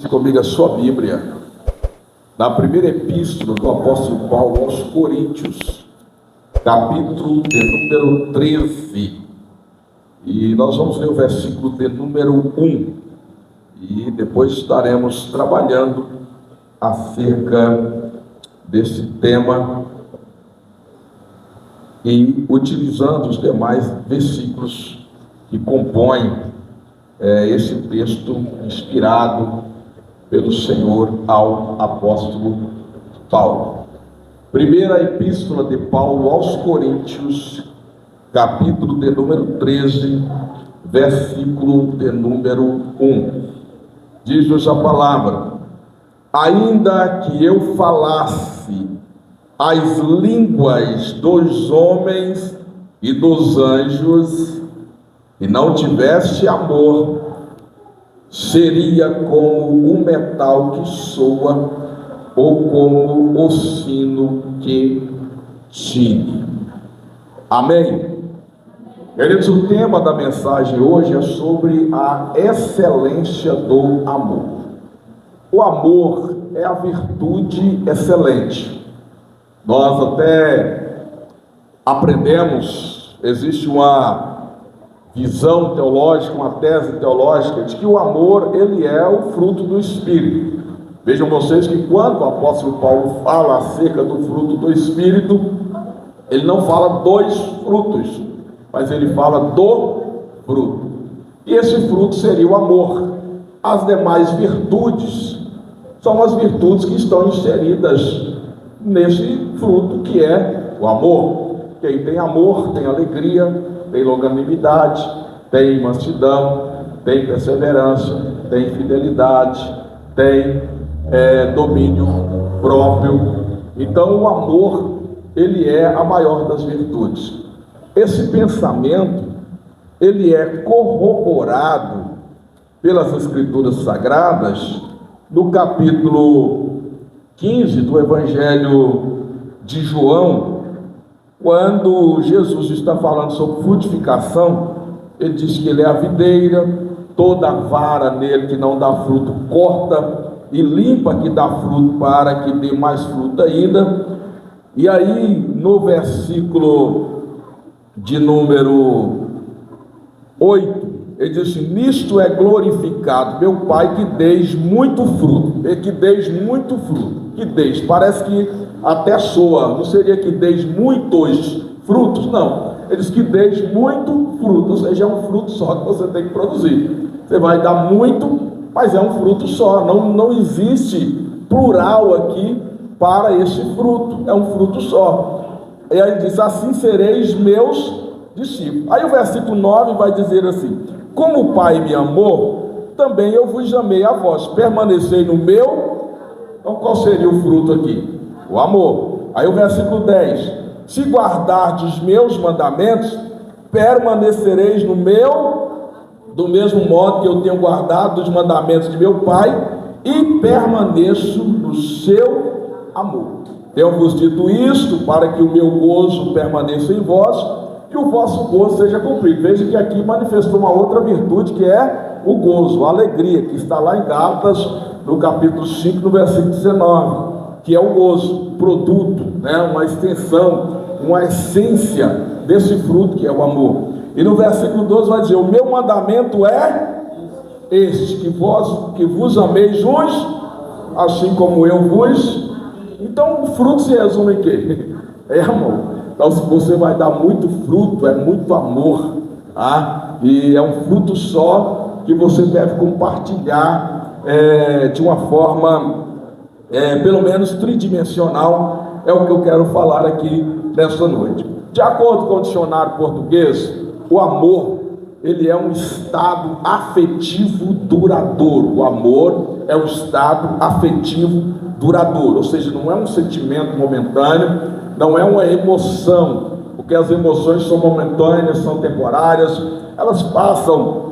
Comigo a sua Bíblia, na primeira epístola do apóstolo Paulo aos Coríntios, capítulo de número 13, e nós vamos ler o versículo de número 1, e depois estaremos trabalhando acerca desse tema e utilizando os demais versículos que compõem esse texto inspirado pelo Senhor ao apóstolo Paulo. Primeira epístola de Paulo aos Coríntios, capítulo de número 13, versículo de número 1. Diz-nos a palavra: ainda que eu falasse as línguas dos homens e dos anjos e não tivesse amor, seria como o metal que soa ou como o sino que tine. Amém? Queridos, o tema da mensagem hoje é sobre a excelência do amor. O amor é a virtude excelente. Nós até aprendemos, existe uma visão teológica, uma tese teológica de que o amor, ele é o fruto do Espírito. Vejam vocês que quando o apóstolo Paulo fala acerca do fruto do Espírito, ele não fala dos frutos, mas ele fala do fruto. E esse fruto seria o amor. As demais virtudes são as virtudes que estão inseridas nesse fruto que é o amor. Quem tem amor tem alegria, tem longanimidade, tem mansidão, tem perseverança, tem fidelidade, tem domínio próprio. Então o amor, ele é a maior das virtudes. Esse pensamento, ele é corroborado pelas Escrituras Sagradas no capítulo 15 do Evangelho de João. Quando Jesus está falando sobre frutificação, ele diz que ele é a videira, toda vara nele que não dá fruto, corta e limpa que dá fruto para que dê mais fruto ainda. E aí, no versículo de número 8, ele diz assim: nisto é glorificado meu Pai, que deis muito fruto. Que deis muito fruto. Que deis, parece que até soa, não seria que deis muitos frutos? Não, ele diz que deis muito fruto, ou seja, é um fruto só que você tem que produzir. Você vai dar muito, mas é um fruto só, não existe plural aqui para esse fruto, é um fruto só. E aí ele diz: assim sereis meus discípulos. Aí o versículo 9 vai dizer assim: como o Pai me amou, também eu vos amei a vós, permanecei no meu. Então qual seria o fruto aqui? O amor. Aí o versículo 10: se guardardes meus mandamentos, permanecereis no meu, do mesmo modo que eu tenho guardado os mandamentos de meu Pai, e permaneço no seu amor. Tenho-vos dito isto, para que o meu gozo permaneça em vós, e o vosso gozo seja cumprido. Veja que aqui manifestou uma outra virtude, que é o gozo, a alegria, que está lá em Gálatas, no capítulo 5, no versículo 19, que é o gozo, produto, uma extensão, uma essência desse fruto que é o amor. E no versículo 12 vai dizer: o meu mandamento é este, que vos ameis uns, assim como eu vos. Então o fruto se resume em quê? É amor. Então se você vai dar muito fruto, é muito amor, e é um fruto só que você deve compartilhar de uma forma pelo menos tridimensional. É o que eu quero falar aqui nesta noite. De acordo com o dicionário português, o amor, ele é um estado afetivo duradouro. O amor é um estado afetivo duradouro, ou seja, não é um sentimento momentâneo, não é uma emoção, porque as emoções são momentâneas, são temporárias, elas passam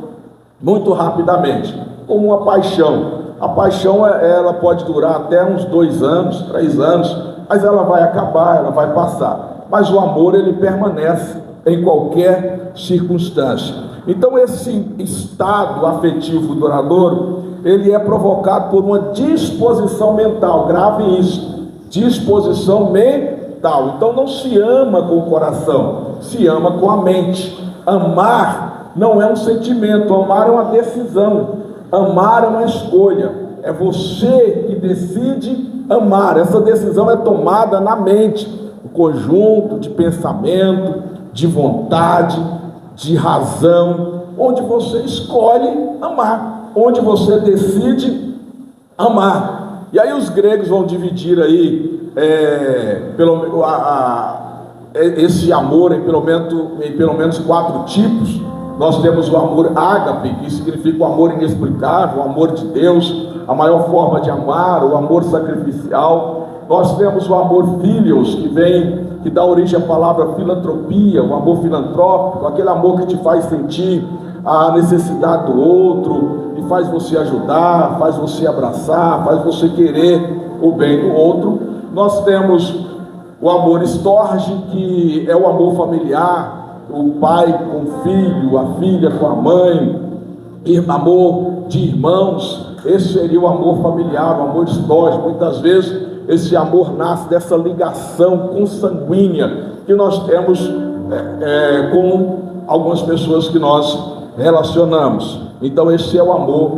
muito rapidamente, como uma paixão. A paixão, ela pode durar até uns 2 anos, 3 anos, mas ela vai acabar, ela vai passar. Mas o amor, ele permanece em qualquer circunstância. Então esse estado afetivo duradouro, ele é provocado por uma disposição mental. Grave isso, disposição mental. Então não se ama com o coração, se ama com a mente. Amar não é um sentimento, amar é uma decisão, amar é uma escolha. É você que decide amar. Essa decisão é tomada na mente, um conjunto de pensamento, de vontade, de razão, onde você escolhe amar, onde você decide amar. E aí os gregos vão dividir aí esse amor em pelo menos 4 tipos. Nós temos o amor ágape, que significa o amor inexplicável, o amor de Deus, a maior forma de amar, o amor sacrificial. Nós temos o amor filios, que dá origem à palavra filantropia, o amor filantrópico, aquele amor que te faz sentir a necessidade do outro e faz você ajudar, faz você abraçar, faz você querer o bem do outro. Nós temos o amor storge, que é o amor familiar, o pai com o filho, a filha com a mãe, amor de irmãos. Esse seria o amor familiar, o amor storge. Muitas vezes esse amor nasce dessa ligação consanguínea que nós temos com algumas pessoas que nós relacionamos. Então esse é o amor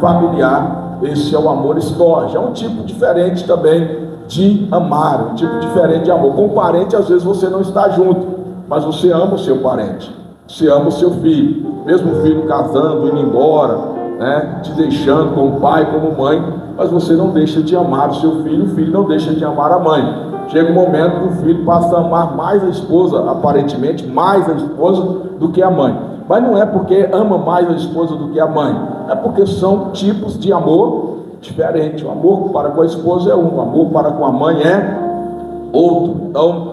familiar, esse é o amor storge. É um tipo diferente também de amar, um tipo diferente de amor. Com o parente, às vezes você não está junto, mas você ama o seu parente, você ama o seu filho, mesmo o filho casando, indo embora, né, te deixando como pai, como mãe, mas você não deixa de amar o seu filho, o filho não deixa de amar a mãe. Chega um momento que o filho passa a amar mais a esposa, aparentemente mais a esposa do que a mãe. Mas não é porque ama mais a esposa do que a mãe, é porque são tipos de amor diferentes. O amor para com a esposa é um, o amor para com a mãe é outro. Então,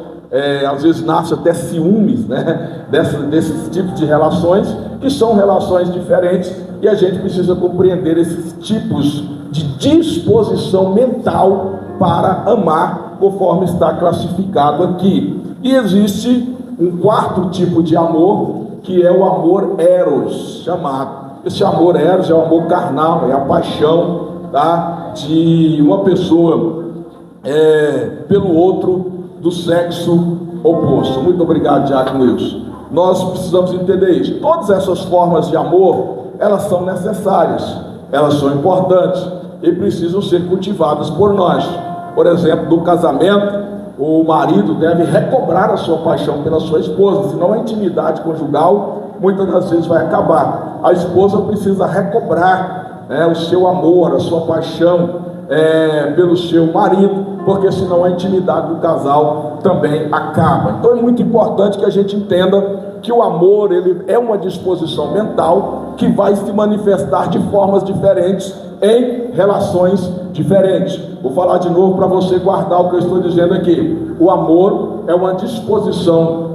às vezes nasce até ciúmes, né, desses tipos de relações, que são relações diferentes, e a gente precisa compreender esses tipos de disposição mental para amar, conforme está classificado aqui. E existe um 4º tipo de amor, que é o amor eros, chamado. Esse amor eros é o amor carnal, é a paixão, tá, de uma pessoa pelo outro do sexo oposto. Muito obrigado, Diácono Wilson. Nós precisamos entender isso. Todas essas formas de amor, elas são necessárias, elas são importantes e precisam ser cultivadas por nós. Por exemplo, no casamento, o marido deve recobrar a sua paixão pela sua esposa, senão a intimidade conjugal muitas das vezes vai acabar. A esposa precisa recobrar o seu amor, a sua paixão pelo seu marido, porque senão a intimidade do casal também acaba. Então é muito importante que a gente entenda que o amor, ele é uma disposição mental que vai se manifestar de formas diferentes em relações diferentes. Vou falar de novo para você guardar o que eu estou dizendo aqui. O amor é uma disposição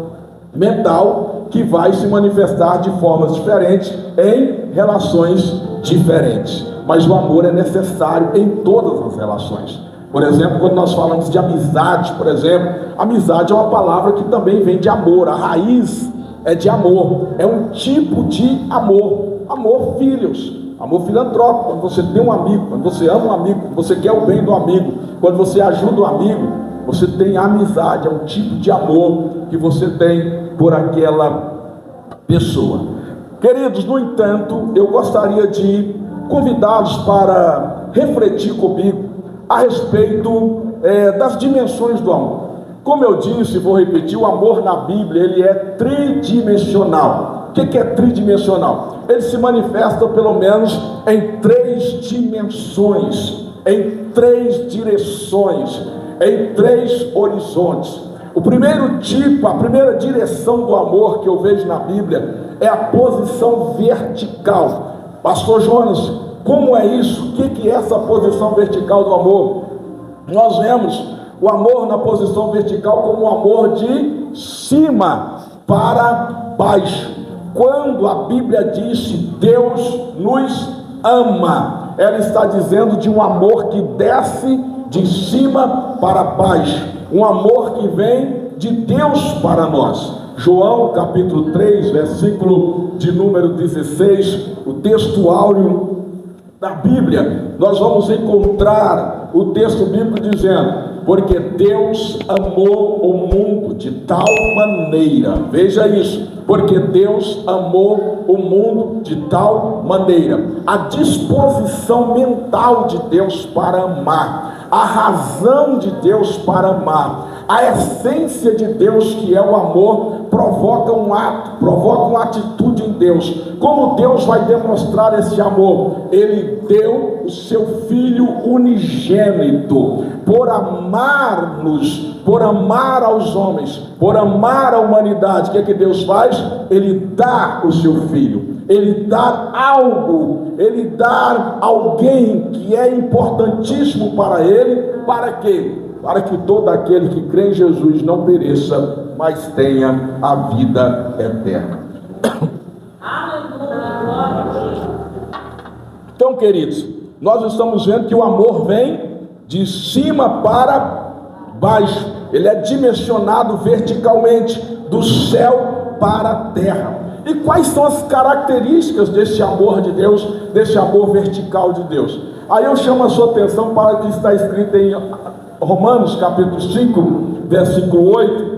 mental que vai se manifestar de formas diferentes em relações diferentes. Mas o amor é necessário em todas as relações. Por exemplo, quando nós falamos de amizade, por exemplo, amizade é uma palavra que também vem de amor. A raiz é de amor, é um tipo de amor. Amor filhos, amor filantrópico, quando você tem um amigo, quando você ama um amigo, quando você quer o bem do amigo, quando você ajuda um amigo, você tem amizade, é um tipo de amor que você tem por aquela pessoa. Queridos, no entanto, eu gostaria de convidá-los para refletir comigo a respeito das dimensões do amor. Como eu disse, vou repetir, o amor na Bíblia, ele é tridimensional. O que é tridimensional? Ele se manifesta pelo menos em 3 dimensões, em 3 direções, em 3 horizontes. O primeiro tipo, a primeira direção do amor que eu vejo na Bíblia é a posição vertical. Pastor Jonas, como é isso? O que é essa posição vertical do amor? Nós vemos o amor na posição vertical como o amor de cima para baixo. Quando a Bíblia diz que Deus nos ama, ela está dizendo de um amor que desce de cima para baixo, um amor que vem de Deus para nós. João capítulo 3, versículo de número 16, o texto áureo Na Bíblia, nós vamos encontrar o texto bíblico dizendo: porque Deus amou o mundo de tal maneira, veja isso, porque Deus amou o mundo de tal maneira, a disposição mental de Deus para amar, a razão de Deus para amar, a essência de Deus, que é o amor, provoca um ato, provoca uma atitude em Deus. Como Deus vai demonstrar esse amor? Ele deu o seu Filho unigênito, por amar-nos, por amar aos homens, por amar a humanidade. O que é que Deus faz? Ele dá o seu Filho, Ele dá algo, Ele dá alguém que é importantíssimo para Ele. Para quê? Para que todo aquele que crê em Jesus não pereça, mas tenha a vida eterna. Então, queridos, nós estamos vendo que o amor vem de cima para baixo. Ele é dimensionado verticalmente, do céu para a terra. E quais são as características desse amor de Deus, desse amor vertical de Deus? Aí eu chamo a sua atenção para o que está escrito em Romanos capítulo 5, versículo 8.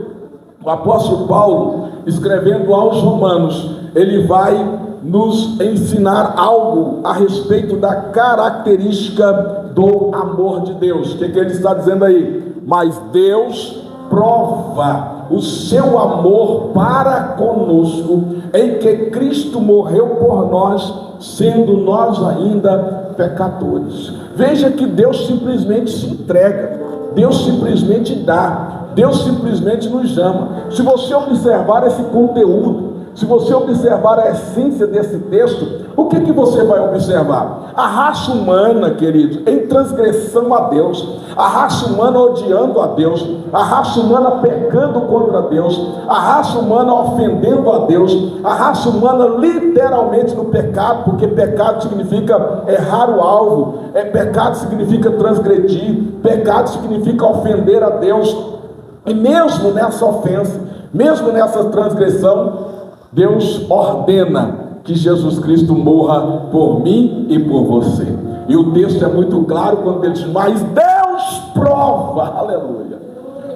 O apóstolo Paulo, escrevendo aos Romanos, ele vai nos ensinar algo a respeito da característica do amor de Deus. O que ele está dizendo aí? Mas Deus prova o seu amor para conosco em que Cristo morreu por nós, sendo nós ainda pecadores. Veja que Deus simplesmente se entrega, Deus simplesmente dá, Deus simplesmente nos ama. Se você observar esse conteúdo, se você observar a essência desse texto, o que você vai observar? A raça humana, queridos, em transgressão a Deus, a raça humana odiando a Deus, a raça humana pecando contra Deus, a raça humana ofendendo a Deus, a raça humana literalmente no pecado, porque pecado significa errar o alvo, pecado significa transgredir, pecado significa ofender a Deus. E mesmo nessa ofensa, mesmo nessa transgressão, Deus ordena que Jesus Cristo morra por mim e por você. E o texto é muito claro quando ele diz: mas Deus prova, aleluia,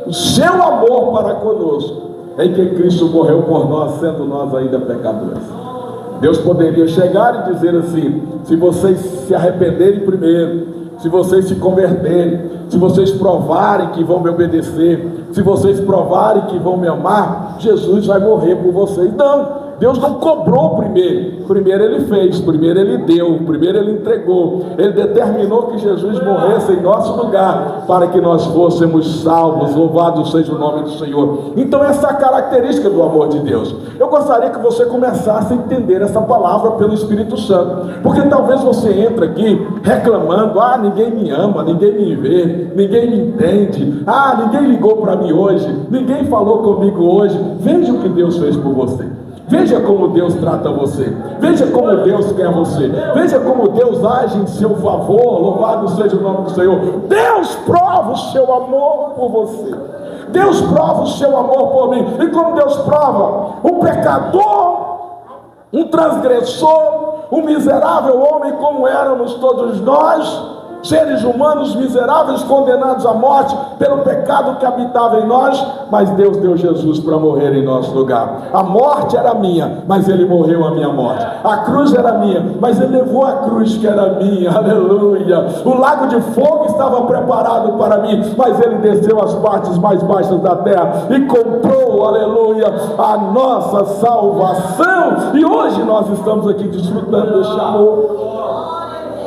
o seu amor para conosco em que Cristo morreu por nós, sendo nós ainda pecadores. Deus poderia chegar e dizer assim: se vocês se arrependerem primeiro, se vocês se converterem, se vocês provarem que vão me obedecer, se vocês provarem que vão me amar, Jesus vai morrer por vocês. Não, Deus não cobrou primeiro. Primeiro Ele fez, primeiro Ele deu, primeiro Ele entregou. Ele determinou que Jesus morresse em nosso lugar, para que nós fôssemos salvos. Louvado seja o nome do Senhor. Então essa é a característica do amor de Deus. Eu gostaria que você começasse a entender essa palavra pelo Espírito Santo, porque talvez você entre aqui reclamando: ah, ninguém me ama, ninguém me vê, ninguém me entende, ah, ninguém ligou para mim hoje, ninguém falou comigo hoje. Veja o que Deus fez por você. Veja como Deus trata você, veja como Deus quer você, veja como Deus age em seu favor. Louvado seja o nome do Senhor. Deus prova o seu amor por você, Deus prova o seu amor por mim. E como Deus prova? Um pecador, um transgressor, um miserável homem como éramos todos nós, seres humanos miseráveis, condenados à morte pelo pecado que habitava em nós, mas Deus deu Jesus para morrer em nosso lugar. A morte era minha, mas Ele morreu a minha morte. A cruz era minha, mas Ele levou a cruz que era minha, aleluia. O lago de fogo estava preparado para mim, mas Ele desceu às partes mais baixas da terra e comprou, aleluia, a nossa salvação. E hoje nós estamos aqui desfrutando desse amor,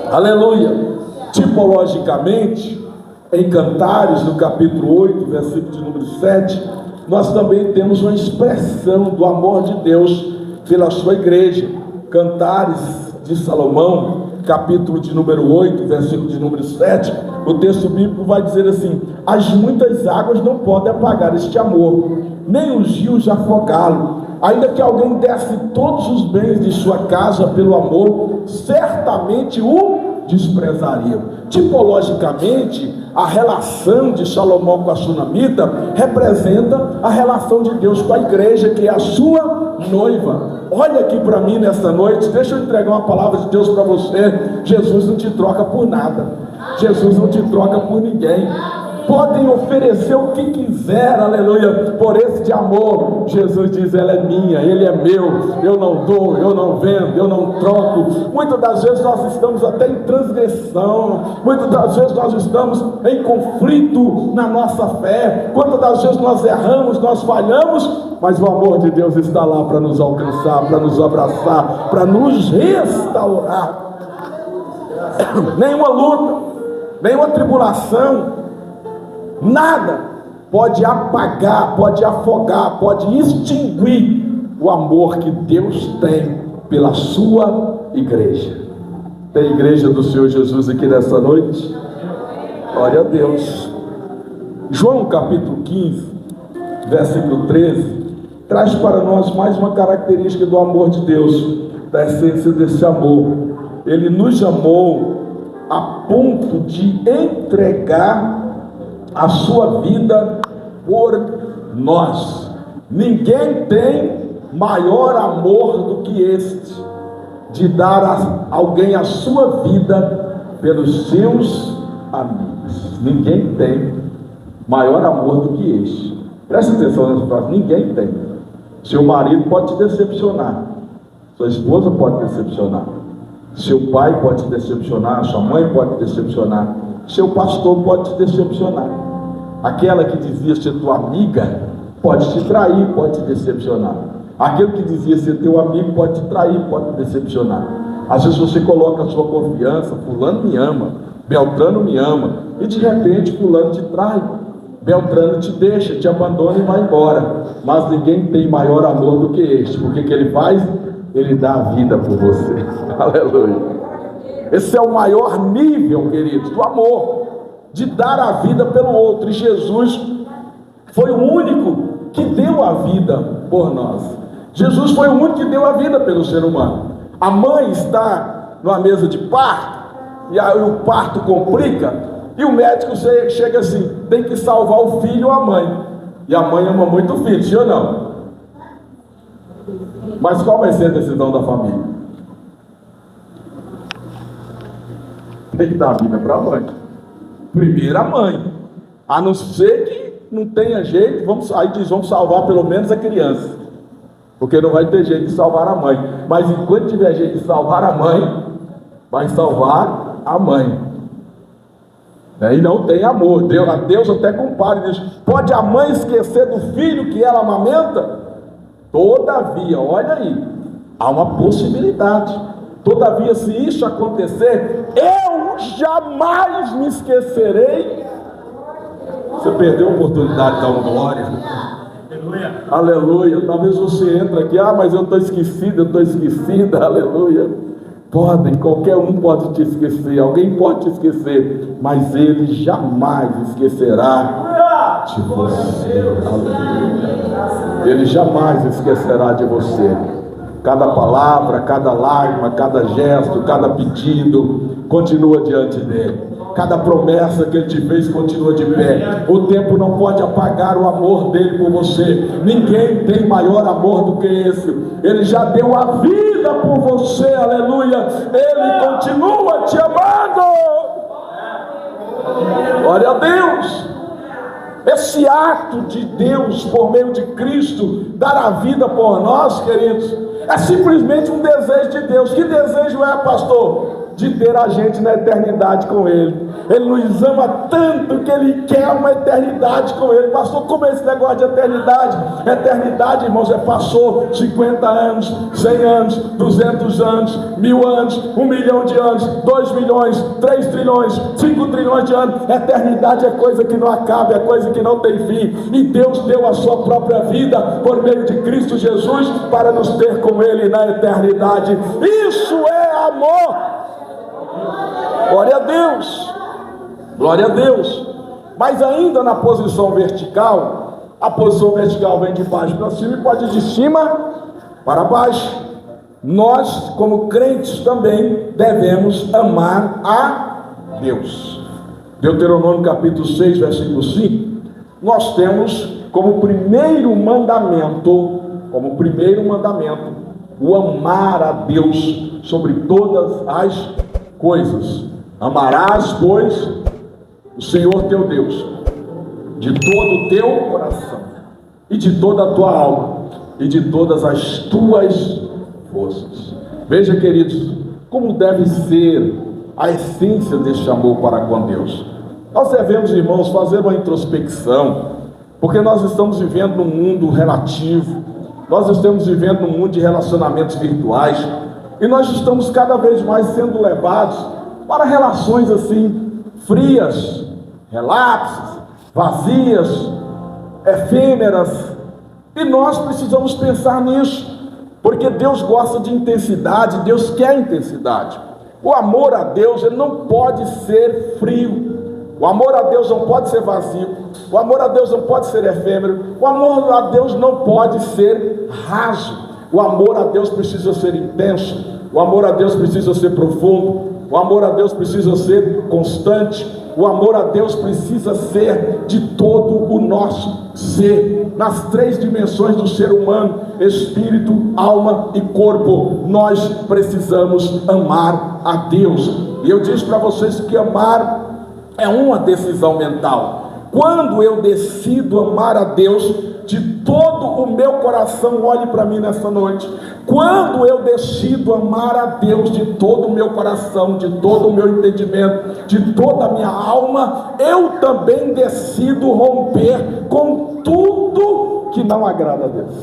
aleluia. Tipologicamente, em Cantares, no capítulo 8, versículo de número 7, nós também temos uma expressão do amor de Deus pela sua igreja. Cantares de Salomão, capítulo de número 8, versículo de número 7, o texto bíblico vai dizer assim: as muitas águas não podem apagar este amor, nem os rios afogá-lo. Ainda que alguém desse todos os bens de sua casa pelo amor, certamente o desprezariam. Tipologicamente, a relação de Salomão com a sunamita representa a relação de Deus com a igreja, que é a sua noiva. Olha aqui para mim nessa noite, deixa eu entregar uma palavra de Deus para você. Jesus não te troca por nada, Jesus não te troca por ninguém. Podem oferecer o que quiser, aleluia, por esse amor. Jesus diz: ela é minha, ele é meu, eu não dou, eu não vendo, eu não troco. Muitas das vezes nós estamos até em transgressão, muitas das vezes nós estamos em conflito na nossa fé, quantas das vezes nós erramos, nós falhamos, mas o amor de Deus está lá para nos alcançar, para nos abraçar, para nos restaurar. Nenhuma luta, nenhuma tribulação, nada pode apagar, pode afogar, pode extinguir o amor que Deus tem pela sua igreja. Tem igreja do Senhor Jesus aqui nessa noite? Glória a Deus. João capítulo 15, versículo 13, traz para nós mais uma característica do amor de Deus, da essência desse amor. Ele nos amou a ponto de entregar a sua vida por nós. Ninguém tem maior amor do que este, de dar a alguém a sua vida pelos seus amigos. Ninguém tem maior amor do que este. Presta atenção nessa frase: ninguém tem. Seu marido pode te decepcionar, sua esposa pode decepcionar, seu pai pode te decepcionar, sua mãe pode te decepcionar, seu pastor pode te decepcionar, aquela que dizia ser tua amiga pode te trair, pode te decepcionar, aquele que dizia ser teu amigo pode te trair, pode te decepcionar. Às vezes você coloca a sua confiança: fulano me ama, Beltrano me ama, e de repente fulano te trai, Beltrano te deixa, te abandona e vai embora. Mas ninguém tem maior amor do que este. Porque que ele faz? Ele dá a vida por você. Aleluia. Esse é o maior nível, queridos, do amor, de dar a vida pelo outro. E Jesus foi o único que deu a vida por nós. Jesus foi o único que deu a vida pelo ser humano. A mãe está numa mesa de parto, e aí o parto complica, e o médico chega assim: tem que salvar o filho ou a mãe. E a mãe ama muito o filho, sim ou não? Mas qual vai ser a decisão da família? Tem que dar a vida para a mãe. Primeiro a mãe. A não ser que não tenha jeito, aí diz: vamos salvar pelo menos a criança, porque não vai ter jeito de salvar a mãe. Mas enquanto tiver jeito de salvar a mãe, vai salvar a mãe. E não tem amor. Deus até compara e diz: pode a mãe esquecer do filho que ela amamenta? Todavia, olha aí, há uma possibilidade. Todavia, se isso acontecer, eu jamais me esquecerei. Você perdeu a oportunidade de dar uma glória. Aleluia. Aleluia. Talvez você entre aqui: mas eu estou esquecido, eu estou esquecida. Aleluia. Podem, qualquer um pode te esquecer, alguém pode te esquecer, mas ele jamais esquecerá de você. Aleluia. Ele jamais esquecerá de você. Cada palavra, cada lágrima, cada gesto, cada pedido continua diante dele. Cada promessa que ele te fez continua de pé. O tempo não pode apagar o amor dele por você. Ninguém tem maior amor do que esse. Ele já deu a vida por você, aleluia. Ele continua te amando. Glória a Deus. Esse ato de Deus por meio de Cristo dar a vida por nós, queridos, é simplesmente um desejo de Deus. Que desejo é, pastor? De ter a gente na eternidade com Ele. Ele nos ama tanto que Ele quer uma eternidade com Ele. Pastor, como é esse negócio de eternidade? Eternidade, irmãos, passou 50 anos, 100 anos, 200 anos, 1000 anos, 1 milhão de anos, 2 milhões, 3 trilhões, 5 trilhões de anos. Eternidade é coisa que não acaba, é coisa que não tem fim. E Deus deu a sua própria vida por meio de Cristo Jesus para nos ter com Ele na eternidade. Isso é amor. Glória a Deus, glória a Deus. Mas ainda na posição vertical, a posição vertical vem de baixo para cima e pode ir de cima para baixo. Nós, como crentes, também devemos amar a Deus. Deuteronômio capítulo 6, versículo 5, nós temos como primeiro mandamento como primeiro mandamento, o amar a Deus sobre todas as coisas. Amarás, pois, o Senhor teu Deus, de todo o teu coração, e de toda a tua alma, e de todas as tuas forças. Veja, queridos, como deve ser a essência deste amor para com Deus. Nós devemos, irmãos, fazer uma introspecção, porque nós estamos vivendo num mundo relativo, nós estamos vivendo num mundo de relacionamentos virtuais, e nós estamos cada vez mais sendo levados para relações assim, frias, relapsas, vazias, efêmeras, e nós precisamos pensar nisso, porque Deus gosta de intensidade, Deus quer intensidade. O amor a Deus, ele não pode ser frio, o amor a Deus não pode ser vazio, o amor a Deus não pode ser efêmero, o amor a Deus não pode ser raso, o amor a Deus precisa ser intenso, o amor a Deus precisa ser profundo, o amor a Deus precisa ser constante, o amor a Deus precisa ser de todo o nosso ser, nas três dimensões do ser humano, espírito, alma e corpo. Nós precisamos amar a Deus, e eu disse para vocês que amar é uma decisão mental. Quando eu decido amar a Deus de todo o meu coração, olhe para mim nessa noite, quando eu decido amar a Deus de todo o meu coração, de todo o meu entendimento, de toda a minha alma, eu também decido romper com tudo que não agrada a Deus.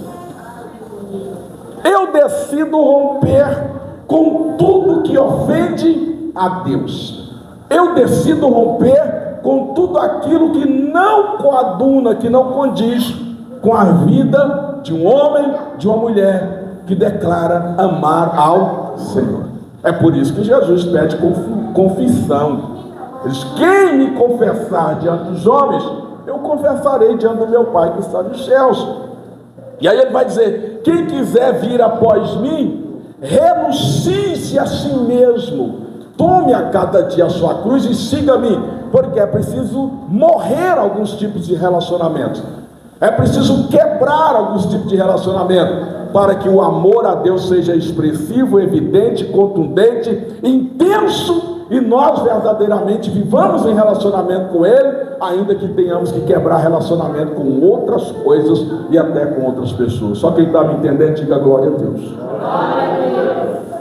Eu decido romper com tudo que ofende a Deus. Eu decido romper com tudo aquilo que não coaduna, que não condiz com a vida de um homem, de uma mulher que declara amar ao Senhor. É por isso que Jesus pede confissão. Ele diz: quem me confessar diante dos homens, eu confessarei diante do meu Pai que está nos céus. E aí ele vai dizer: quem quiser vir após mim, renuncie-se a si mesmo, tome a cada dia a sua cruz e siga-me, porque é preciso morrer alguns tipos de relacionamentos, é preciso quebrar alguns tipos de relacionamento, para que o amor a Deus seja expressivo, evidente, contundente, intenso, e nós verdadeiramente vivamos em relacionamento com Ele, ainda que tenhamos que quebrar relacionamento com outras coisas e até com outras pessoas. Só quem está me entendendo, diga glória a Deus.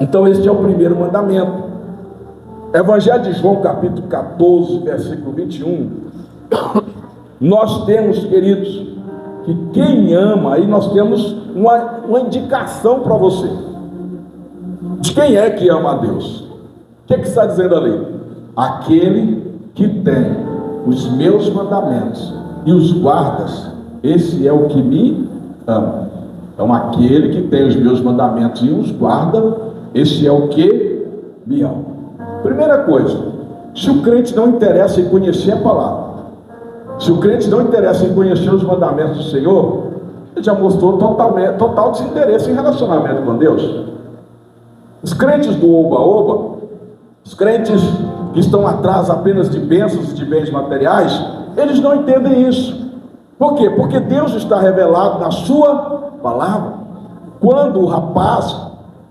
Então este é o primeiro mandamento. Evangelho de João, capítulo 14, versículo 21, nós temos, queridos, que quem ama, aí nós temos uma indicação para você, de quem é que ama a Deus. O que está dizendo ali? Aquele que tem os meus mandamentos e os guardas, esse é o que me ama. Então aquele que tem os meus mandamentos e os guarda, esse é o que me ama. Primeira coisa, se o crente não interessa em conhecer a palavra, se o crente não interessa em conhecer os mandamentos do Senhor, ele já mostrou total desinteresse em relacionamento com Deus. Os crentes do oba-oba, os crentes que estão atrás apenas de bênçãos e de bens materiais, eles não entendem isso. Por quê? Porque Deus está revelado na sua palavra. Quando o rapaz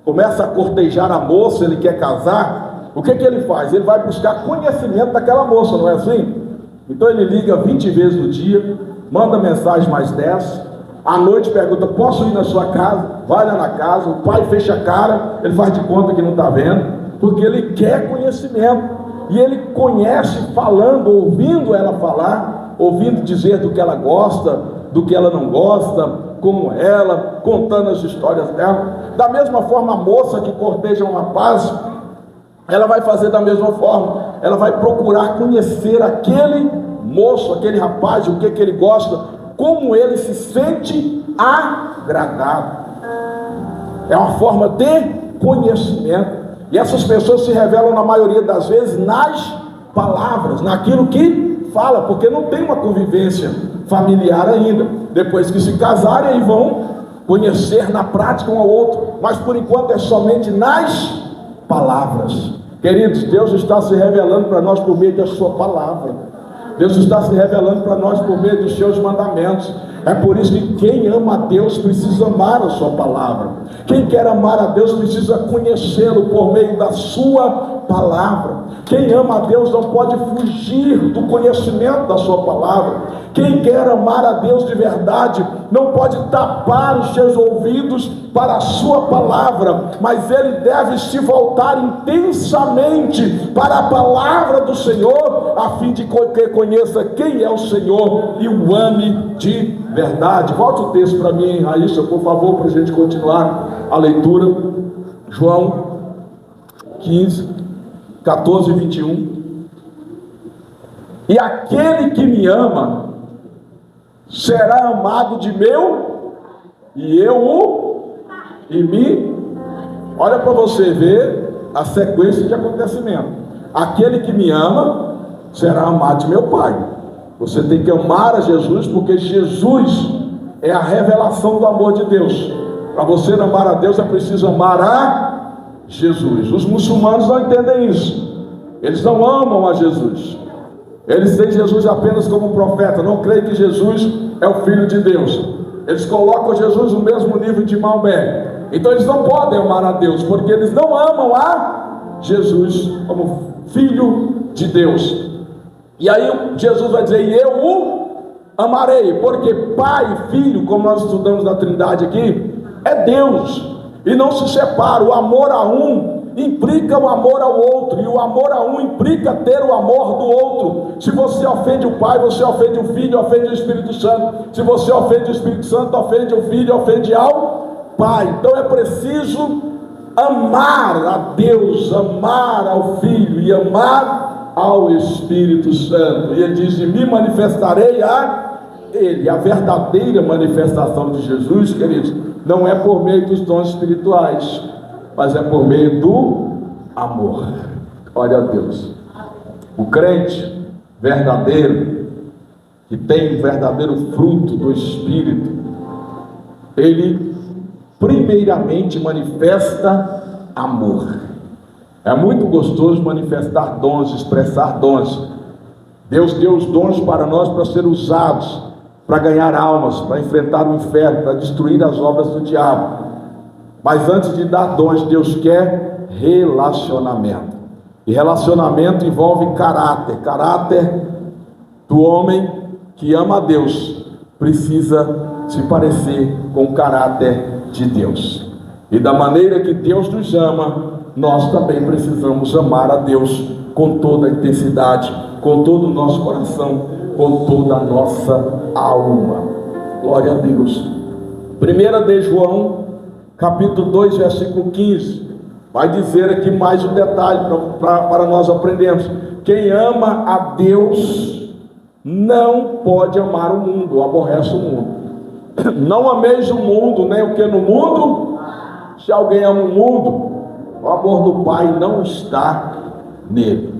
começa a cortejar a moça, ele quer casar, o que ele faz? Ele vai buscar conhecimento daquela moça, não é assim? Então ele liga 20 vezes no dia, manda mensagem mais 10, à noite pergunta: posso ir na sua casa? Vai lá na casa, o pai fecha a cara, ele faz de conta que não está vendo, porque ele quer conhecimento, e ele conhece falando, ouvindo ela falar, ouvindo dizer do que ela gosta, do que ela não gosta, como ela, contando as histórias dela. Da mesma forma, a moça que corteja um rapaz, ela vai fazer da mesma forma, ela vai procurar conhecer aquele moço, aquele rapaz, o que ele gosta, como ele se sente agradado. É uma forma de conhecimento, e essas pessoas se revelam na maioria das vezes nas palavras, naquilo que fala, porque não tem uma convivência familiar ainda. Depois que se casarem, aí vão conhecer na prática um ao outro, mas por enquanto é somente nas palavras. Queridos, Deus está se revelando para nós por meio da sua palavra. Deus está se revelando para nós por meio dos seus mandamentos. É por isso que quem ama a Deus precisa amar a sua palavra. Quem quer amar a Deus precisa conhecê-lo por meio da sua palavra. Quem ama a Deus não pode fugir do conhecimento da sua palavra. Quem quer amar a Deus de verdade não pode tapar os seus ouvidos para a sua palavra, mas ele deve se voltar intensamente para a palavra do Senhor, a fim de que conheça quem é o Senhor e o ame de verdade. Volte o texto para mim, Raíssa, por favor, para a gente continuar a leitura. João 15, 14 e 21. E aquele que me ama será amado de meu, e eu o e me. Olha para você ver a sequência de acontecimento. Aquele que me ama será amado de meu Pai. Você tem que amar a Jesus, porque Jesus é a revelação do amor de Deus. Para você amar a Deus é preciso amar a Jesus. Os muçulmanos não entendem isso. Eles não amam a Jesus. Eles têm Jesus apenas como profeta. Não creem que Jesus é o Filho de Deus. Eles colocam Jesus no mesmo nível de Maomé. Então eles não podem amar a Deus, porque eles não amam a Jesus como Filho de Deus. E aí Jesus vai dizer: e eu o amarei, porque Pai e Filho, como nós estudamos na Trindade aqui, é Deus, e não se separa. O amor a um implica o amor ao outro, e o amor a um implica ter o amor do outro. Se você ofende o Pai, você ofende o Filho, ofende o Espírito Santo. Se você ofende o Espírito Santo, ofende o Filho, ofende ao Pai. Então é preciso amar a Deus, amar ao Filho e amar ao Espírito Santo. E ele diz: e me manifestarei a Ele. A verdadeira manifestação de Jesus, queridos, não é por meio dos dons espirituais, mas é por meio do amor. Olha a Deus. O crente verdadeiro, que tem o verdadeiro fruto do Espírito, ele primeiramente manifesta amor. É muito gostoso manifestar dons, expressar dons. Deus deu os dons para nós para ser usados, para ganhar almas, para enfrentar o inferno, para destruir as obras do diabo. Mas antes de dar dons, Deus quer relacionamento. E relacionamento envolve caráter. Caráter do homem que ama a Deus precisa se parecer com o caráter de Deus. E da maneira que Deus nos ama, nós também precisamos amar a Deus com toda a intensidade, com todo o nosso coração, com toda a nossa alma. Glória a Deus. 1 de João, capítulo 2, versículo 15, vai dizer aqui mais um detalhe para nós aprendermos. Quem ama a Deus não pode amar o mundo, aborrece o mundo. Não ameis o mundo, nem o que no mundo. Se alguém ama o mundo, o amor do Pai não está nele.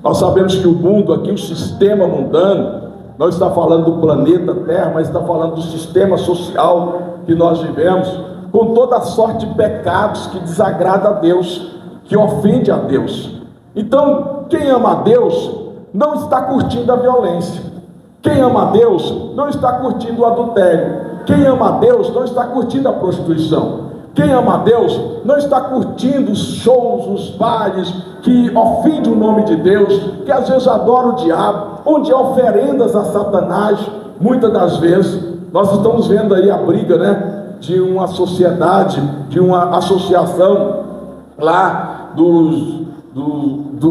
Nós sabemos que o mundo aqui, o sistema mundano, não está falando do planeta Terra, mas está falando do sistema social que nós vivemos, com toda a sorte de pecados que desagrada a Deus, que ofende a Deus. Então, quem ama a Deus não está curtindo a violência. Quem ama a Deus não está curtindo o adultério. Quem ama a Deus não está curtindo a prostituição. Quem ama a Deus não está curtindo os shows, os bailes que ofendem o nome de Deus, que às vezes adoram o diabo, onde há oferendas a Satanás. Muitas das vezes nós estamos vendo aí a briga, né, de uma sociedade, de uma associação lá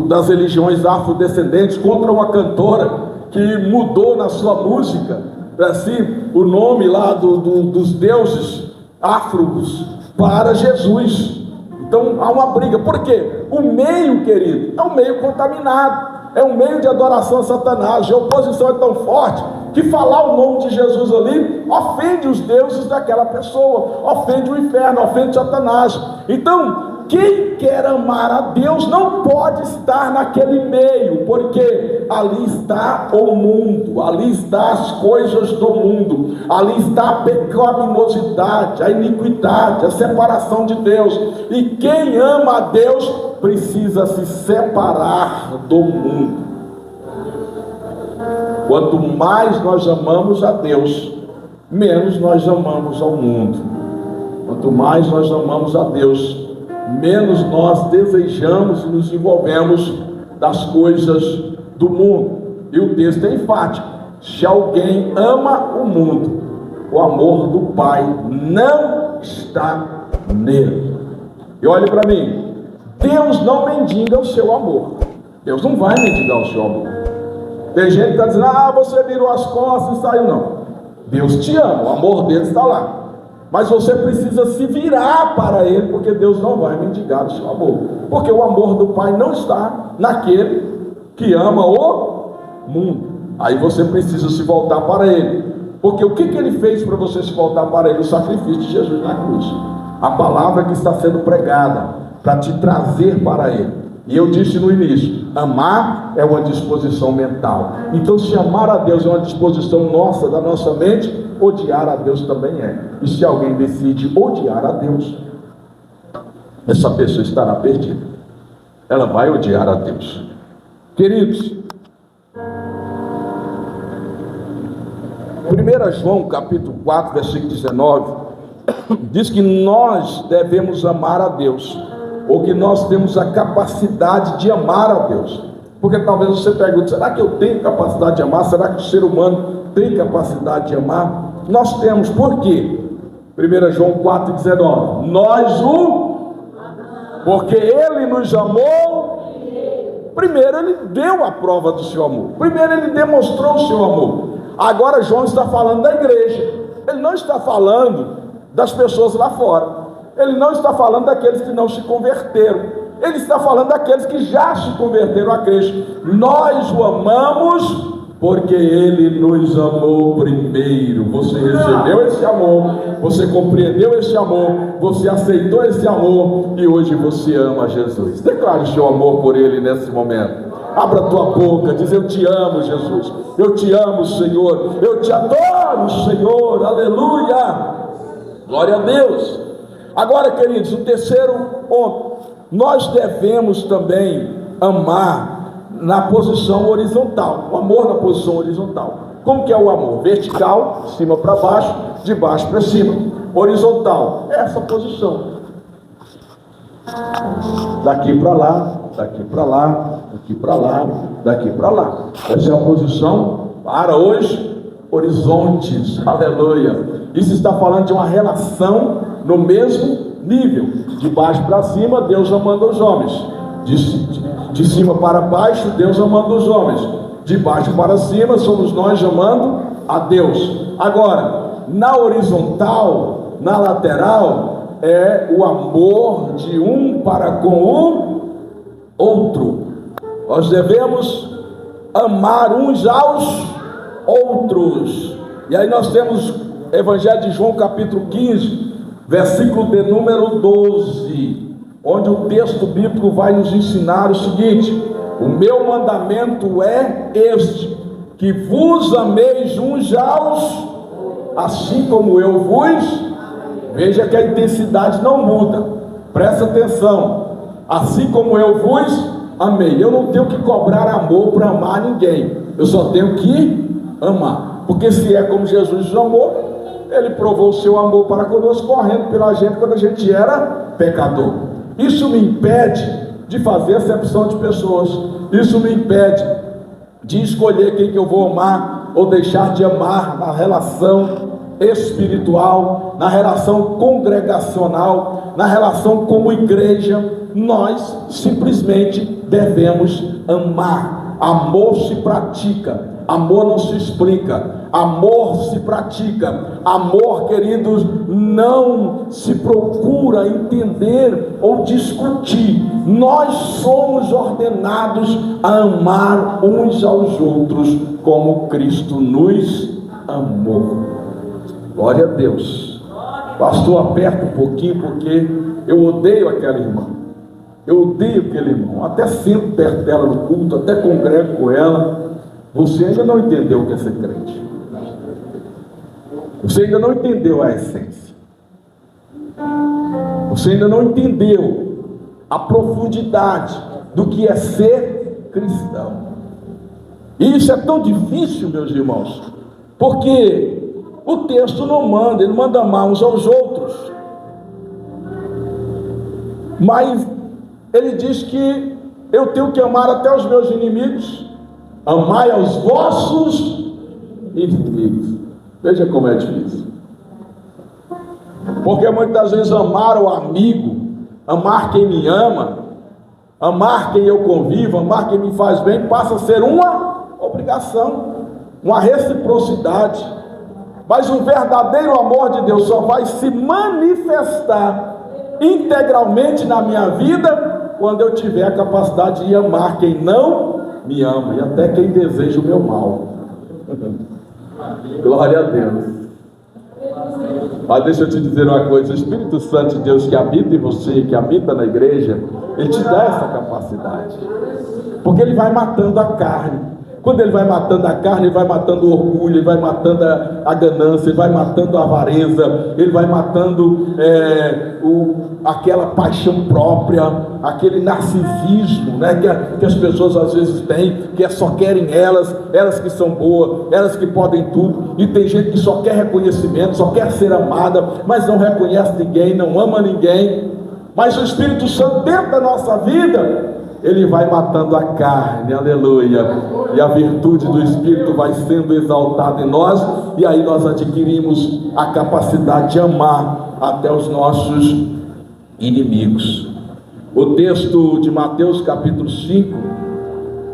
das religiões afrodescendentes contra uma cantora que mudou na sua música assim, o nome lá dos deuses afros para Jesus. Então há uma briga. Por quê? O meio, querido, é um meio contaminado, é um meio de adoração a Satanás. A oposição é tão forte que falar o nome de Jesus ali ofende os deuses daquela pessoa, ofende o inferno, ofende Satanás. Então, quem quer amar a Deus não pode estar naquele meio, porque ali está o mundo, ali está as coisas do mundo, ali está a pecaminosidade, a iniquidade, a separação de Deus. E quem ama a Deus precisa se separar do mundo. Quanto mais nós amamos a Deus, menos nós amamos ao mundo. Quanto mais nós amamos a Deus, menos nós desejamos e nos envolvemos das coisas do mundo. E o texto é enfático: se alguém ama o mundo, o amor do Pai não está nele. E olhe para mim, Deus não mendiga o seu amor. Deus não vai mendigar o seu amor. Tem gente que está dizendo: você virou as costas e saiu. Não, Deus te ama, o amor dele está lá. Mas você precisa se virar para ele, porque Deus não vai mendigar o seu amor. Porque o amor do Pai não está naquele que ama o mundo. Aí você precisa se voltar para ele. Porque o que ele fez para você se voltar para ele? O sacrifício de Jesus na cruz. A palavra que está sendo pregada para te trazer para ele. E eu disse no início: amar é uma disposição mental. Então, se amar a Deus é uma disposição nossa, da nossa mente, odiar a Deus também é. E se alguém decide odiar a Deus, essa pessoa estará perdida. Ela vai odiar a Deus. Queridos, 1 João capítulo 4, versículo 19, diz que nós devemos amar a Deus, ou que nós temos a capacidade de amar a Deus. Porque talvez você pergunte: será que eu tenho capacidade de amar? Será que o ser humano tem capacidade de amar? Nós temos. Por quê? 1 João 4,19: nós porque ele nos amou. Primeiro ele deu a prova do seu amor. Primeiro ele demonstrou o seu amor. Agora João está falando da igreja. Ele não está falando das pessoas lá fora. Ele não está falando daqueles que não se converteram. Ele está falando daqueles que já se converteram a Cristo. Nós o amamos porque ele nos amou primeiro. Você recebeu esse amor, você compreendeu esse amor, você aceitou esse amor, e hoje você ama Jesus. Declare o seu amor por ele nesse momento. Abra a tua boca, diz: eu te amo, Jesus, eu te amo, Senhor, eu te adoro, Senhor, aleluia, glória a Deus. Agora, queridos, o terceiro ponto: nós devemos também amar na posição horizontal. O amor na posição horizontal. Como que é o amor? Vertical, de cima para baixo, de baixo para cima. Horizontal, essa posição. Daqui para lá, daqui para lá, daqui para lá, daqui para lá. Essa é a posição para os horizontes. Aleluia. Isso está falando de uma relação no mesmo nível. De baixo para cima, Deus amando os homens. De cima para baixo, Deus amando os homens. De baixo para cima, somos nós amando a Deus. Agora, na horizontal, na lateral, é o amor de um para com o outro. Nós devemos amar uns aos outros. E aí nós temos Evangelho de João capítulo 15, versículo de número 12, onde o texto bíblico vai nos ensinar o seguinte: o meu mandamento é este, que vos ameis uns aos, assim como eu vos. Veja que a intensidade não muda, presta atenção. Assim como eu vos amei. Eu não tenho que cobrar amor para amar ninguém, eu só tenho que amar. Porque se é como Jesus nos amou, ele provou o seu amor para conosco, correndo pela gente quando a gente era pecador. Isso me impede de fazer acepção de pessoas. Isso me impede de escolher quem que eu vou amar ou deixar de amar na relação espiritual, na relação congregacional, na relação como igreja. Nós simplesmente devemos amar. Amor se pratica, amor não se explica. Amor se pratica. Amor, queridos, não se procura entender ou discutir. Nós somos ordenados a amar uns aos outros como Cristo nos amou. Glória a Deus. Pastor, aperta um pouquinho, porque eu odeio aquela irmã. Eu odeio aquele irmão. Até sento perto dela no culto, até congrego com ela. Você ainda não entendeu o que é ser crente. Você ainda não entendeu a essência. Você ainda não entendeu a profundidade do que é ser cristão. E isso é tão difícil, meus irmãos, porque o texto não manda, ele manda amar uns aos outros. Mas ele diz que eu tenho que amar até os meus inimigos. Amai aos vossos inimigos. Veja como é difícil. Porque muitas vezes amar o amigo, amar quem me ama, amar quem eu convivo, amar quem me faz bem, passa a ser uma obrigação, uma reciprocidade. Mas o verdadeiro amor de Deus só vai se manifestar integralmente na minha vida quando eu tiver a capacidade de amar quem não me ama e até quem deseja o meu mal. Glória a Deus. Mas deixa eu te dizer uma coisa: o Espírito Santo de Deus que habita em você, que habita na igreja, ele te dá essa capacidade, porque ele vai matando a carne. Quando ele vai matando a carne, ele vai matando o orgulho, ele vai matando a ganância, ele vai matando a avareza, ele vai matando aquela paixão própria, aquele narcisismo, né, que as pessoas às vezes têm, que só querem elas que são boas, elas que podem tudo. E tem gente que só quer reconhecimento, só quer ser amada, mas não reconhece ninguém, não ama ninguém. Mas o Espírito Santo dentro da nossa vida, ele vai matando a carne, aleluia, e a virtude do Espírito vai sendo exaltada em nós, e aí nós adquirimos a capacidade de amar até os nossos inimigos. O texto de Mateus capítulo 5,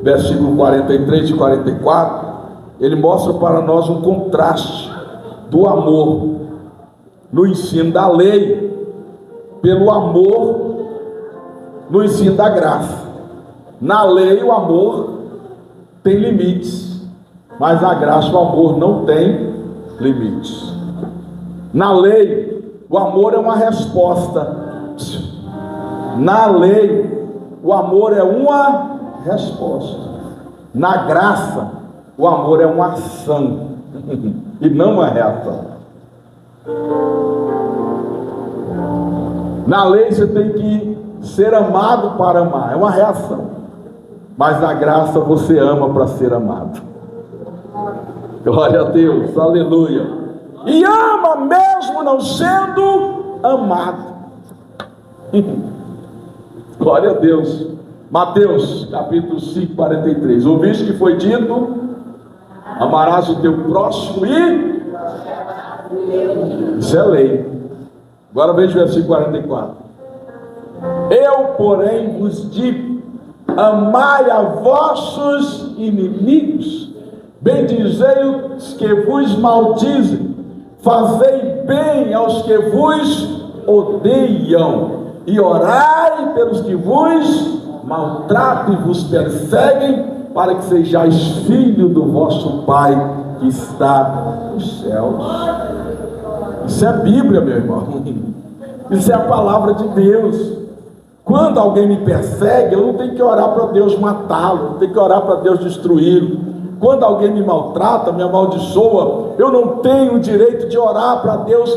versículo 43 e 44, ele mostra para nós um contraste do amor no ensino da lei, pelo amor no ensino da graça. Na lei o amor tem limites, mas na graça o amor não tem limites. Na lei o amor é uma resposta. Na lei o amor é uma resposta. Na graça o amor é uma ação e não uma reação. Na lei você tem que ser amado para amar, é uma reação. Mas na graça você ama para ser amado. Glória a Deus, aleluia. E ama mesmo não sendo amado. Glória a Deus. Mateus capítulo 5, 43. Ouviste que foi dito: amarás o teu próximo e... Isso é lei. Agora veja o versículo 44. Eu, porém, vos digo: amai a vossos inimigos, bendizei os que vos maldizem, fazei bem aos que vos odeiam, e orai pelos que vos maltratam e vos perseguem, para que sejais filho do vosso Pai que está nos céus. Isso é Bíblia, meu irmão. Isso é a palavra de Deus. Quando alguém me persegue, eu não tenho que orar para Deus matá-lo, não tenho que orar para Deus destruí-lo. Quando alguém me maltrata, me amaldiçoa, eu não tenho o direito de orar para Deus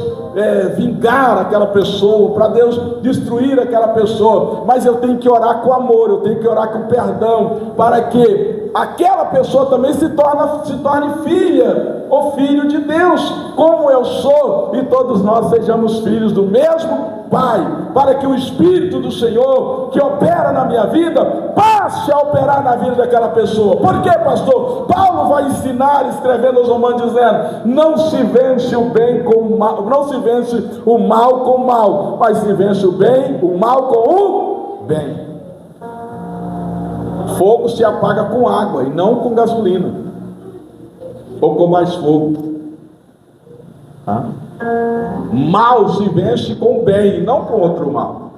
vingar aquela pessoa, para Deus destruir aquela pessoa, mas eu tenho que orar com amor, eu tenho que orar com perdão, para que aquela pessoa também se torne filha ou filho de Deus, como eu sou, e todos nós sejamos filhos do mesmo Pai, para que o Espírito do Senhor que opera na minha vida passe a operar na vida daquela pessoa. Por quê, pastor? Paulo vai ensinar, escrevendo aos Romanos, dizendo: não se vence o bem com o mal, não se vence o mal com o mal, mas se vence o bem, o mal com o bem. Fogo se apaga com água e não com gasolina, ou com mais fogo. Mal se vence com bem, não com outro mal.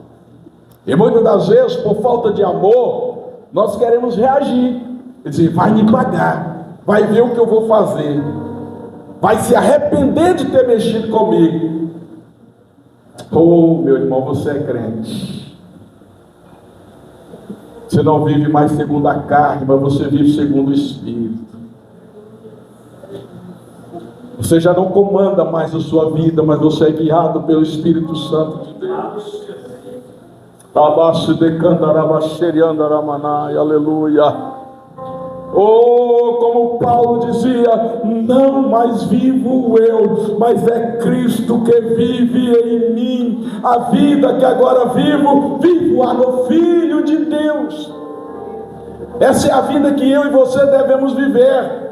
E muitas das vezes, por falta de amor, nós queremos reagir e dizer: vai me pagar, vai ver o que eu vou fazer, vai se arrepender de ter mexido comigo. Oh, meu irmão, você é crente. Você não vive mais segundo a carne, mas você vive segundo o Espírito. Você já não comanda mais a sua vida, mas você é guiado pelo Espírito Santo de Deus. Aleluia. Oh, como Paulo dizia: não mais vivo eu, mas é Cristo que vive em mim. A vida que agora vivo-a no Filho de Deus. Essa é a vida que eu e você devemos viver.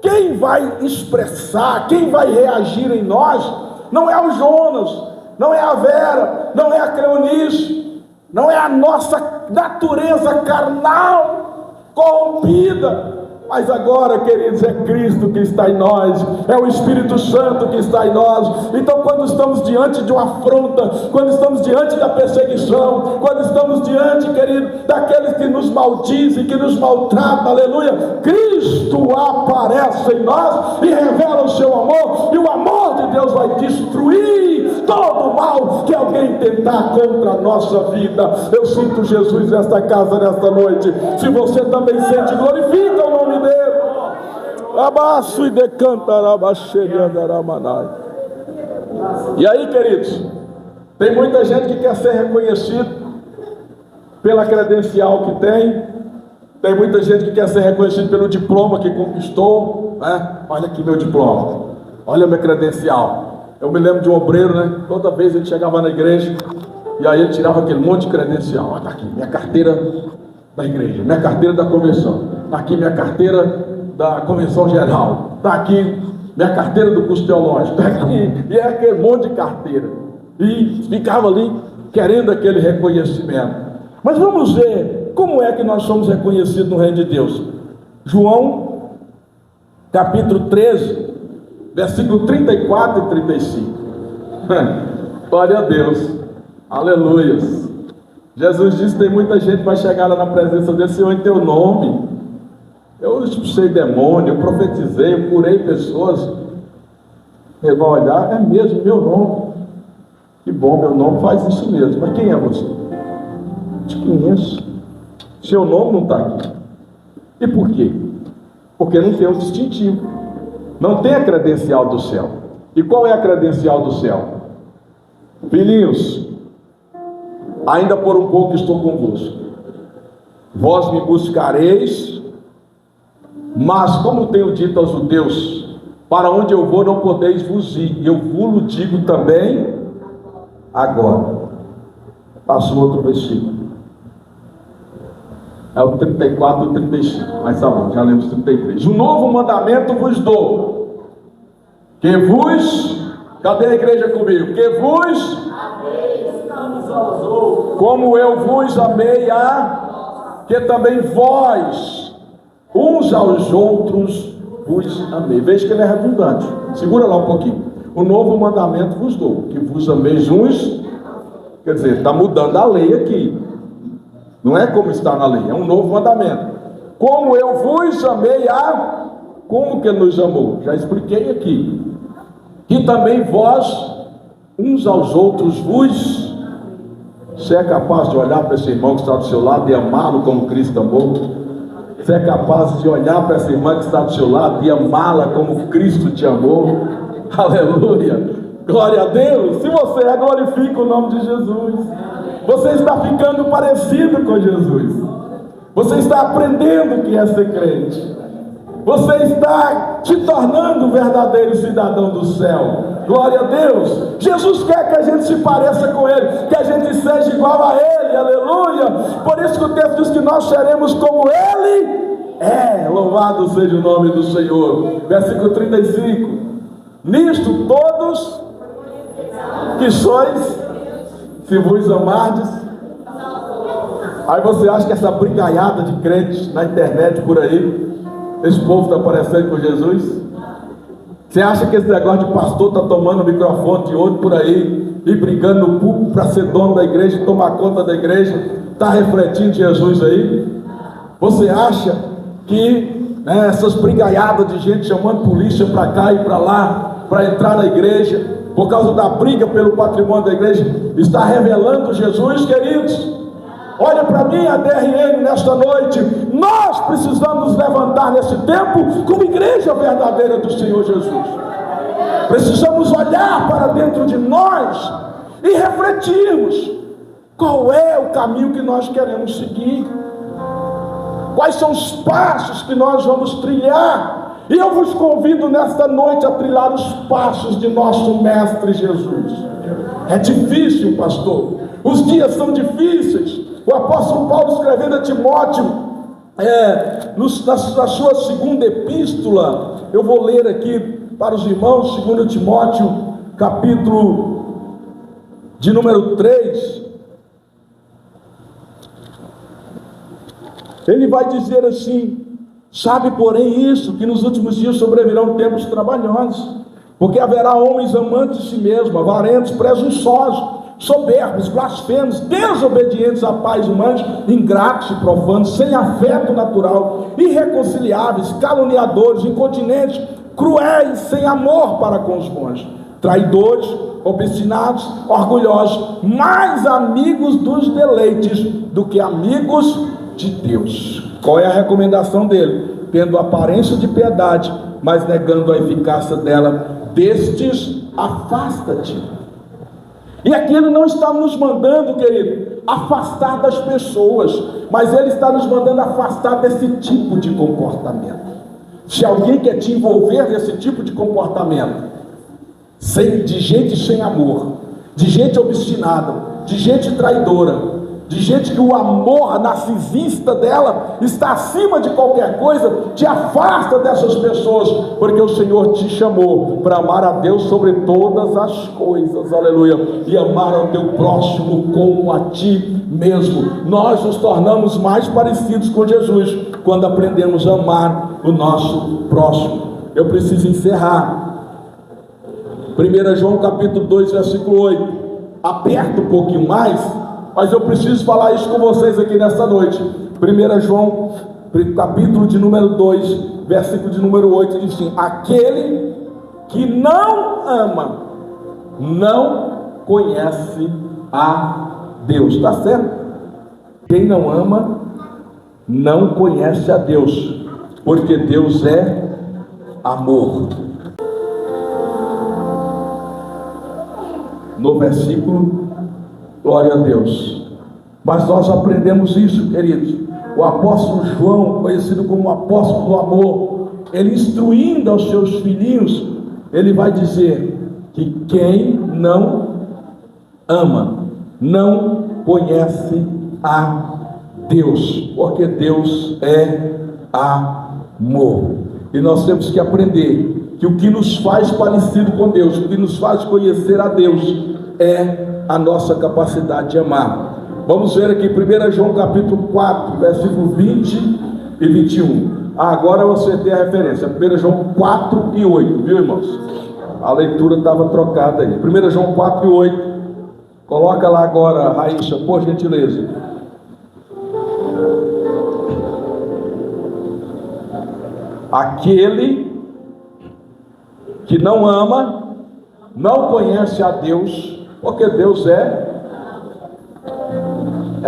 Quem vai expressar, quem vai reagir em nós, não é o Jonas, não é a Vera, não é a Cleonice, não é a nossa natureza carnal corrompida. Mas agora, queridos, é Cristo que está em nós, é o Espírito Santo que está em nós. Então, quando estamos diante de uma afronta, quando estamos diante da perseguição, quando estamos diante, querido, daqueles que nos maldizem, que nos maltratam, aleluia, Cristo aparece em nós e revela o seu amor, e o amor de Deus vai destruir todo o mal que alguém tentar contra a nossa vida. Eu sinto Jesus nesta casa, nesta noite. Se você também sente, glorifica o nome dele. Abaço e decantarabacheriandaramanai. E aí, queridos, tem muita gente que quer ser reconhecido pela credencial que tem muita gente que quer ser reconhecido pelo diploma que conquistou, né? Olha aqui meu diploma, olha minha credencial. Eu me lembro de um obreiro, né? Toda vez ele chegava na igreja e aí ele tirava aquele monte de credencial. Olha aqui, minha carteira da igreja, minha carteira da convenção, está aqui minha carteira da convenção geral, está aqui minha carteira do curso teológico, está aqui, e é aquele monte de carteira, e ficava ali querendo aquele reconhecimento. Mas vamos ver como é que nós somos reconhecidos no reino de Deus. João capítulo 13, versículo 34 e 35. Glória a Deus, aleluias. Jesus disse: tem muita gente que vai chegar lá na presença dele: Senhor, em teu nome eu expulsei demônio, eu profetizei, eu curei pessoas. Ele vai olhar: é mesmo, meu nome. Que bom, meu nome faz isso mesmo. Mas quem é você? Te conheço. Seu nome não está aqui. E por quê? Porque não tem um distintivo, não tem a credencial do céu. E qual é a credencial do céu? Filhinhos, ainda por um pouco estou convosco. Vós me buscareis, mas como tenho dito aos judeus, para onde eu vou não podeis vos ir. Eu vos digo também agora. Passo outro versículo. É o 34 e 35. Mas tá bom, já lemos 33. Um novo mandamento vos dou. Que vos... Cadê a igreja comigo? Que vos... como eu vos amei que também vós, uns aos outros, vos amei. Veja que ele é redundante. Segura lá um pouquinho. O novo mandamento vos dou, que vos ameis uns. Quer dizer, está mudando a lei aqui. Não é como está na lei, é um novo mandamento. Como eu vos amei como que ele nos amou? Já expliquei aqui. Que também vós, uns aos outros, vos... Você é capaz de olhar para esse irmão que está do seu lado e amá-lo como Cristo amou? Você é capaz de olhar para essa irmã que está do seu lado e amá-la como Cristo te amou? Aleluia! Glória a Deus! Se você é, glorifica o nome de Jesus. Você está ficando parecido com Jesus. Você está aprendendo o que é ser crente. Você está se tornando um verdadeiro cidadão do céu. Glória a Deus. Jesus quer que a gente se pareça com Ele, que a gente seja igual a Ele, aleluia. Por isso que o texto diz que nós seremos como Ele é. Louvado seja o nome do Senhor. Versículo 35. Nisto todos que sois, se vos amardes. Aí você acha que essa brigaiada de crentes na internet por aí, esse povo está parecendo com Jesus? Você acha que esse negócio de pastor está tomando o microfone de outro por aí e brigando no púlpito para ser dono da igreja, tomar conta da igreja, está refletindo Jesus aí? Você acha que essas brigaiadas de gente chamando polícia para cá e para lá para entrar na igreja por causa da briga pelo patrimônio da igreja está revelando Jesus, queridos? Olha para mim, a DRN, nesta noite. Nós precisamos nos levantar nesse tempo como igreja verdadeira do Senhor Jesus. Precisamos olhar para dentro de nós e refletirmos qual é o caminho que nós queremos seguir. quais são os passos que nós vamos trilhar. E eu vos convido nesta noite a trilhar os passos de nosso Mestre Jesus. É difícil, pastor, os dias são difíceis. O apóstolo Paulo, escrevendo a Timóteo, na sua segunda epístola, eu vou ler aqui para os irmãos, 2 Timóteo, capítulo de número 3, ele vai dizer assim: sabe, porém, isso, que nos últimos dias sobrevirão tempos trabalhosos, porque haverá homens amantes de si mesmos, avarentos, presunçosos, soberbos, blasfemos, desobedientes a pais humanos, ingratos e profanos, sem afeto natural, irreconciliáveis, caluniadores, incontinentes, cruéis, sem amor para com os bons, traidores, obstinados, orgulhosos, mais amigos dos deleites do que amigos de Deus. Qual é a recomendação dele? Tendo aparência de piedade, mas negando a eficácia dela, destes afasta-te. E aqui ele não está nos mandando, querido, afastar das pessoas, mas ele está nos mandando afastar desse tipo de comportamento. Se alguém quer te envolver nesse tipo de comportamento, de gente sem amor, de gente obstinada, de gente traidora, de gente que o amor narcisista dela está acima de qualquer coisa, te afasta dessas pessoas, porque o Senhor te chamou para amar a Deus sobre todas as coisas, aleluia, e amar ao teu próximo como a ti mesmo. Nós nos tornamos mais parecidos com Jesus quando aprendemos a amar o nosso próximo. Eu preciso encerrar. 1 João capítulo 2, versículo 8. Aperta um pouquinho mais, mas eu preciso falar isso com vocês aqui nesta noite. 1 João, capítulo de número 2, versículo de número 8, diz assim: aquele que não ama, não conhece a Deus. Está certo? Quem não ama, não conhece a Deus, porque Deus é amor. No versículo, glória a Deus. Mas nós aprendemos isso, queridos. O apóstolo João, conhecido como apóstolo do amor, ele instruindo aos seus filhinhos, ele vai dizer que quem não ama, não conhece a Deus, porque Deus é amor. E nós temos que aprender que o que nos faz parecido com Deus, o que nos faz conhecer a Deus, é a nossa capacidade de amar. Vamos ver aqui 1 João capítulo 4, versículo 20 e 21. Agora você tem a referência, 1 João 4 e 8, viu, irmãos? A leitura estava trocada aí. 1 João 4 e 8. Coloca lá agora, Raíssa, por gentileza. Aquele que não ama, não conhece a Deus, porque Deus é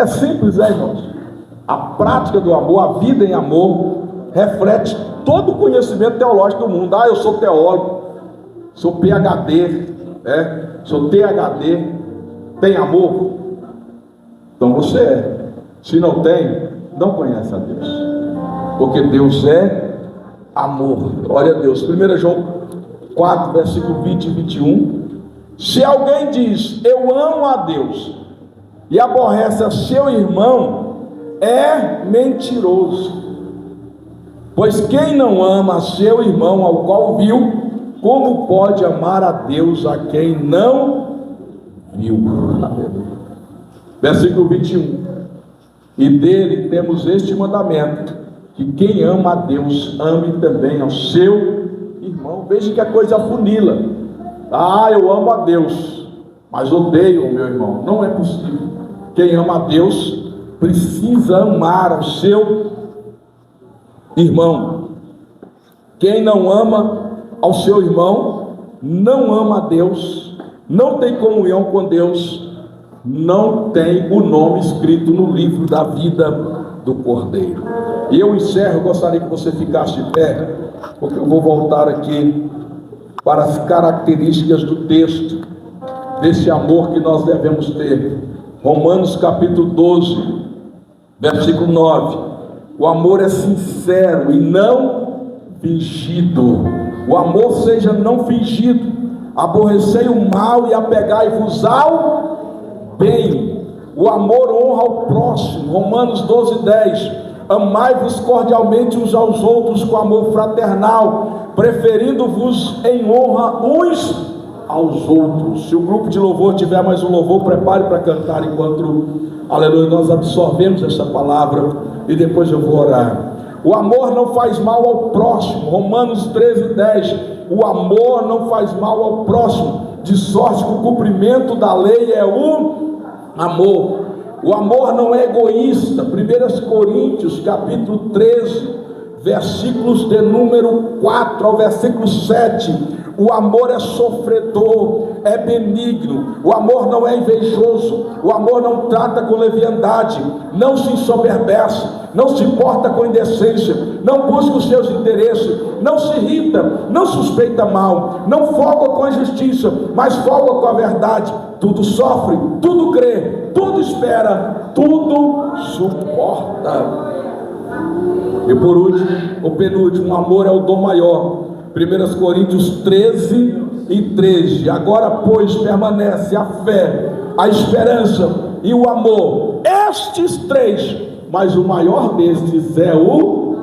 simples, irmãos. A prática do amor, a vida em amor, reflete todo o conhecimento teológico do mundo. Eu sou teólogo, sou PhD, sou THD. Tem amor? Então você é. Se não tem, não conhece a Deus, porque Deus é amor. Glória a Deus. 1 João 4, versículo 20 e 21. Se alguém diz, eu amo a Deus, e aborrece a seu irmão, é mentiroso. Pois quem não ama a seu irmão, ao qual viu, como pode amar a Deus a quem não viu? Versículo 21. E dele temos este mandamento, que quem ama a Deus, ame também ao seu irmão. Veja que a coisa afunila. Eu amo a Deus, mas odeio o meu irmão. Não é possível. Quem ama a Deus precisa amar ao seu irmão. Quem não ama ao seu irmão não ama a Deus, não tem comunhão com Deus, não tem o nome escrito no livro da vida do Cordeiro. E eu encerro, gostaria que você ficasse de pé, porque eu vou voltar aqui para as características do texto, desse amor que nós devemos ter. Romanos capítulo 12, versículo 9. O amor é sincero e não fingido. O amor seja não fingido. Aborrecei o mal e apegai-vos ao bem. O amor honra ao próximo. Romanos 12:10. Amai-vos cordialmente uns aos outros com amor fraternal, preferindo-vos em honra uns aos outros. Se o grupo de louvor tiver mais um louvor, prepare para cantar enquanto, aleluia, nós absorvemos essa palavra e depois eu vou orar. O amor não faz mal ao próximo. Romanos 13:10. O amor não faz mal ao próximo, de sorte que o cumprimento da lei é o amor. O amor não é egoísta. 1 Coríntios capítulo 13, versículos de número 4 ao versículo 7. O amor é sofredor, é benigno. O amor não é invejoso. O amor não trata com leviandade, não se ensoberbece, não se porta com indecência, não busca os seus interesses, não se irrita, não suspeita mal, não folga com a justiça, mas folga com a verdade. Tudo sofre, tudo crê, tudo espera, tudo suporta. E por último, o penúltimo, o amor é o dom maior. 1 Coríntios 13:13. Agora, pois, permanece a fé, a esperança e o amor. Estes três, mas o maior destes é o...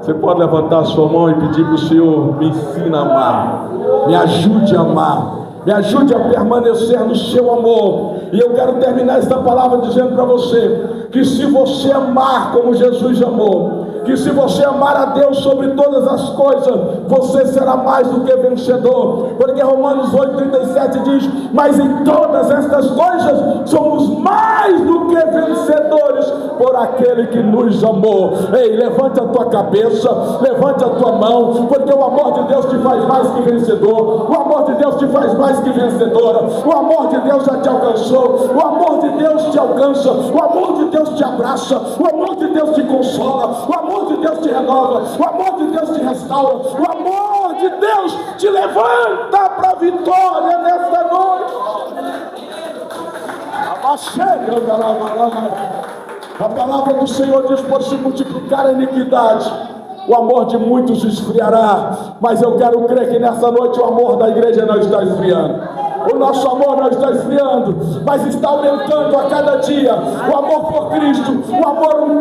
Você pode levantar a sua mão e pedir para o Senhor: me ensina a amar, me ajude a amar, me ajude a permanecer no seu amor. E eu quero terminar esta palavra dizendo para você, que se você amar como Jesus amou, que se você amar a Deus sobre todas as coisas, você será mais do que vencedor, porque Romanos 8:37 diz: mas em todas estas coisas somos mais do que vencedores por aquele que nos amou. Ei, levante a tua cabeça, levante a tua mão, porque o amor de Deus te faz mais que vencedor, o amor de Deus te faz mais que vencedora, o amor de Deus já te alcançou, o amor de Deus te alcança, o amor de Deus te abraça, o amor de Deus te consola, o amor de Deus te renova, o amor de Deus te restaura, o amor de Deus te levanta para a vitória nesta noite. A palavra do Senhor diz: por se multiplicar a iniquidade, o amor de muitos esfriará. Mas eu quero crer que nessa noite o amor da igreja não está esfriando. O nosso amor não está esfriando, mas está aumentando a cada dia. O amor por Cristo, o amor um